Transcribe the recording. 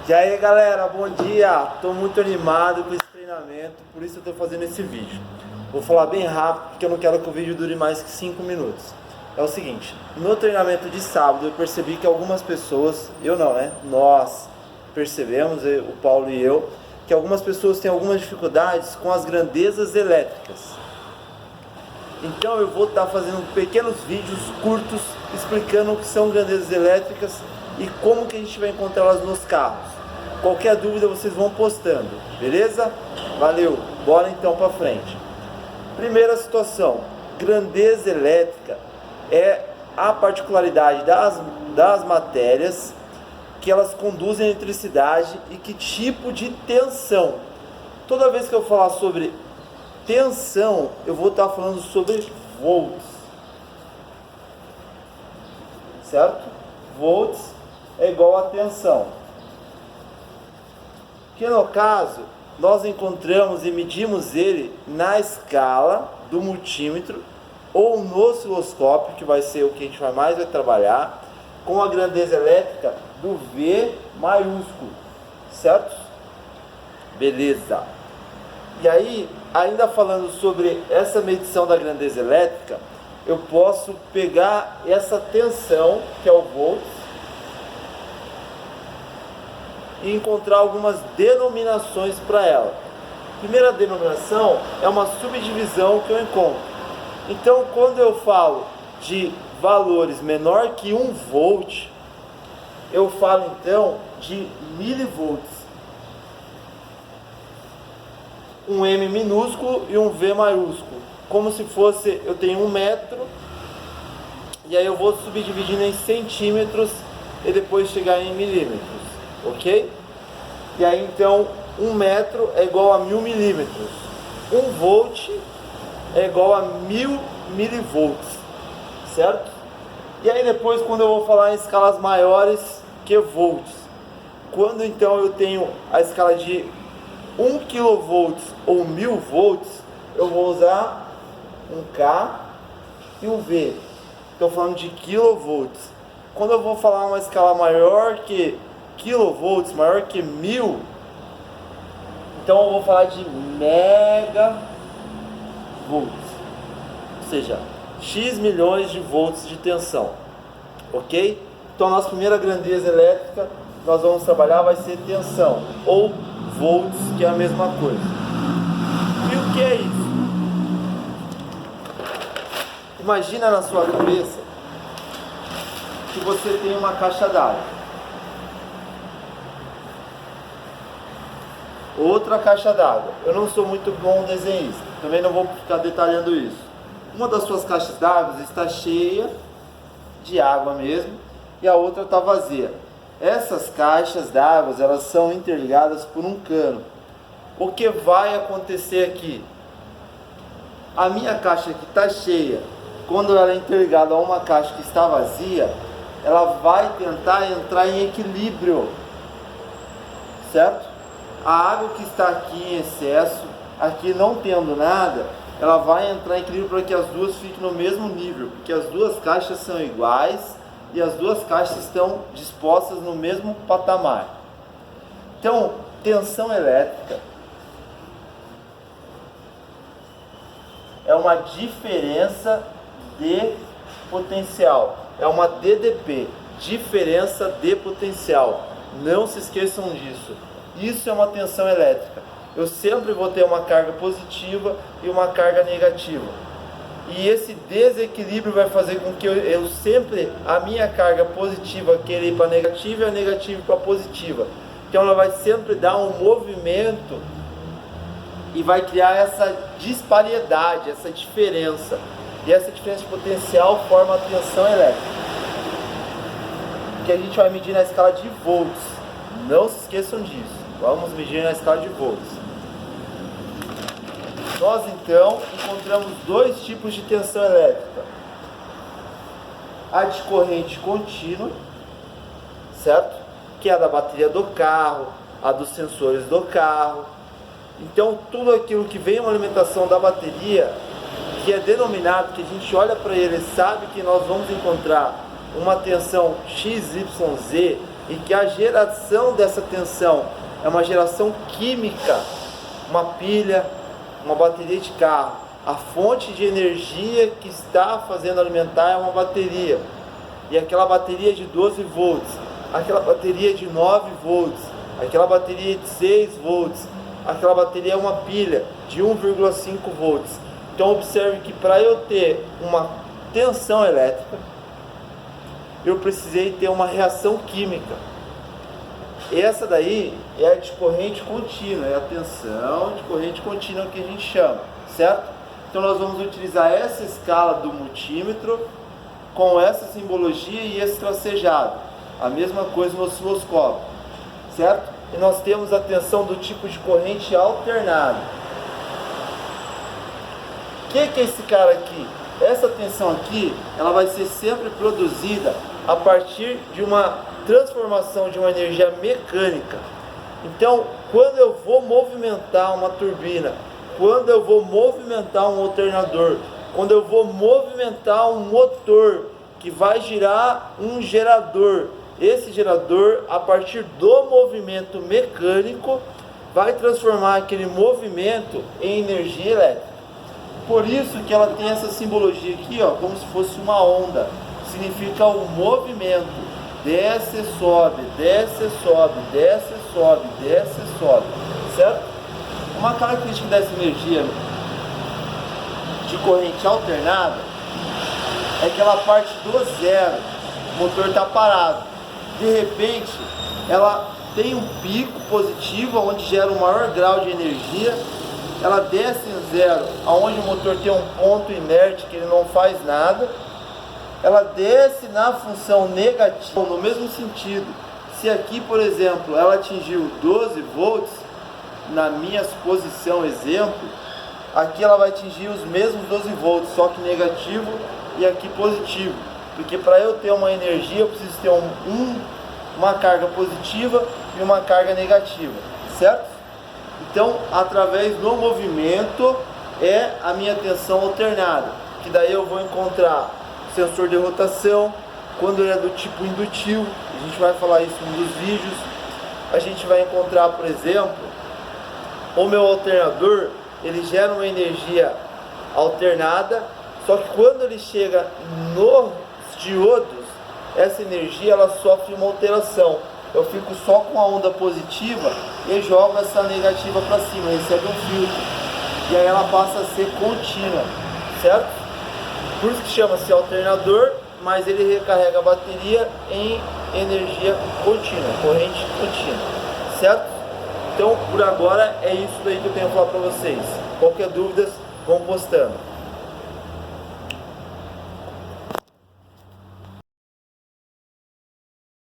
E aí galera, bom dia! Estou muito animado com esse treinamento, por isso eu estou fazendo esse vídeo. Vou falar bem rápido porque eu não quero que o vídeo dure mais que 5 minutos. É o seguinte, no meu treinamento de sábado eu percebi que algumas pessoas, eu não, né? Nós percebemos, o Paulo e eu, que algumas pessoas têm algumas dificuldades com as grandezas elétricas. Então eu vou estar fazendo pequenos vídeos curtos explicando o que são grandezas elétricas e como que a gente vai encontrá-las nos carros. Qualquer dúvida vocês vão postando, beleza? Valeu, bora então para frente. Primeira situação, grandeza elétrica é a particularidade das matérias que elas conduzem a eletricidade e que tipo de tensão. Toda vez que eu falar sobre tensão, eu vou estar falando sobre volts, certo? Volts é igual a tensão, que no caso nós encontramos e medimos ele na escala do multímetro ou no osciloscópio, que vai ser o que a gente vai trabalhar, com a grandeza elétrica do V maiúsculo, certo? Beleza. E aí, ainda falando sobre essa medição da grandeza elétrica, eu posso pegar essa tensão, que é o volts, e encontrar algumas denominações para ela. Primeira denominação é uma subdivisão que eu encontro. Então, quando eu falo de valores menor que 1 volt, eu falo então de milivolts. Um M minúsculo e um V maiúsculo. Como se fosse, eu tenho 1 metro, e aí eu vou subdividindo em centímetros e depois chegar em milímetros. Ok? E aí então 1 metro é igual a 1000 milímetros. 1 volt é igual a 1000 milivolts. Certo? E aí depois, quando eu vou falar em escalas maiores que volts, quando então eu tenho a escala de 1 kV ou 1000 volts, eu vou usar um K e um V. Estou falando de kilovolts. Quando eu vou falar uma escala maior que kilovolts, maior que 1000, então eu vou falar de megavolts, ou seja, X milhões de volts de tensão, ok? Então a nossa primeira grandeza elétrica nós vamos trabalhar vai ser tensão, ou volts, que é a mesma coisa. E o que é isso? Imagina na sua cabeça que você tem uma caixa d'água, outra caixa d'água. Eu não sou muito bom desenhista, também não vou ficar detalhando isso. Uma das suas caixas d'água está cheia de água mesmo e a outra está vazia. Essas caixas d'água, elas são interligadas por um cano. O que vai acontecer aqui? A minha caixa que está cheia, quando ela é interligada a uma caixa que está vazia, ela vai tentar entrar em equilíbrio, certo? A água que está aqui em excesso, aqui não tendo nada, ela vai entrar em equilíbrio para que as duas fiquem no mesmo nível, porque as duas caixas são iguais e as duas caixas estão dispostas no mesmo patamar. Então, tensão elétrica é uma diferença de potencial, é uma DDP, diferença de potencial. Não se esqueçam disso. Isso é uma tensão elétrica. Eu sempre vou ter uma carga positiva e uma carga negativa. E esse desequilíbrio vai fazer com que eu sempre, a minha carga positiva queira ir para negativa e a negativa para positiva. Então ela vai sempre dar um movimento e vai criar essa disparidade, essa diferença. E essa diferença de potencial forma a tensão elétrica, que a gente vai medir na escala de volts. Não se esqueçam disso. Vamos medir na escala de volts. Nós então encontramos dois tipos de tensão elétrica: a de corrente contínua, certo? Que é a da bateria do carro, a dos sensores do carro. Então tudo aquilo que vem uma alimentação da bateria, que é denominado, que a gente olha para ele e sabe que nós vamos encontrar uma tensão XYZ, e que a geração dessa tensão é uma geração química, uma pilha, uma bateria de carro. A fonte de energia que está fazendo alimentar é uma bateria, e aquela bateria de 12 volts, aquela bateria de 9 volts, aquela bateria de 6 volts, aquela bateria é uma pilha de 1,5 volts. Então observe que para eu ter uma tensão elétrica, eu precisei ter uma reação química. Essa daí é a de corrente contínua, é a tensão de corrente contínua que a gente chama, certo? Então nós vamos utilizar essa escala do multímetro com essa simbologia e esse tracejado. A mesma coisa no osciloscópio, certo? E nós temos a tensão do tipo de corrente alternada. O que é esse cara aqui? Essa tensão aqui, ela vai ser sempre produzida a partir de uma transformação de uma energia mecânica. Então, quando eu vou movimentar uma turbina, quando eu vou movimentar um alternador, quando eu vou movimentar um motor que vai girar um gerador, esse gerador, a partir do movimento mecânico, vai transformar aquele movimento em energia elétrica. Por isso que ela tem essa simbologia aqui, ó, como se fosse uma onda. Significa o movimento. Desce, sobe, desce, sobe, desce, sobe, desce, sobe. Certo? Uma característica dessa energia de corrente alternada é que ela parte do zero. O motor está parado. De repente, ela tem um pico positivo, onde gera um maior grau de energia. Ela desce em zero, onde o motor tem um ponto inerte que ele não faz nada. Ela desce na função negativa, no mesmo sentido. Se aqui, por exemplo, ela atingiu 12 volts, na minha suposição, exemplo, aqui ela vai atingir os mesmos 12 volts, só que negativo e aqui positivo. Porque para eu ter uma energia, eu preciso ter uma carga positiva e uma carga negativa, certo? Então, através do movimento, é a minha tensão alternada, que daí eu vou encontrar o sensor de rotação, quando ele é do tipo indutivo, a gente vai falar isso em um dos vídeos. A gente vai encontrar, por exemplo, o meu alternador, ele gera uma energia alternada, só que quando ele chega nos diodos, essa energia ela sofre uma alteração. Eu fico só com a onda positiva e jogo essa negativa para cima, recebe um filtro, e aí ela passa a ser contínua, certo? Por isso que chama-se alternador, mas ele recarrega a bateria em energia contínua, corrente contínua, certo? Então, por agora é isso daí que eu tenho a falar para vocês. Qualquer dúvida, vão postando.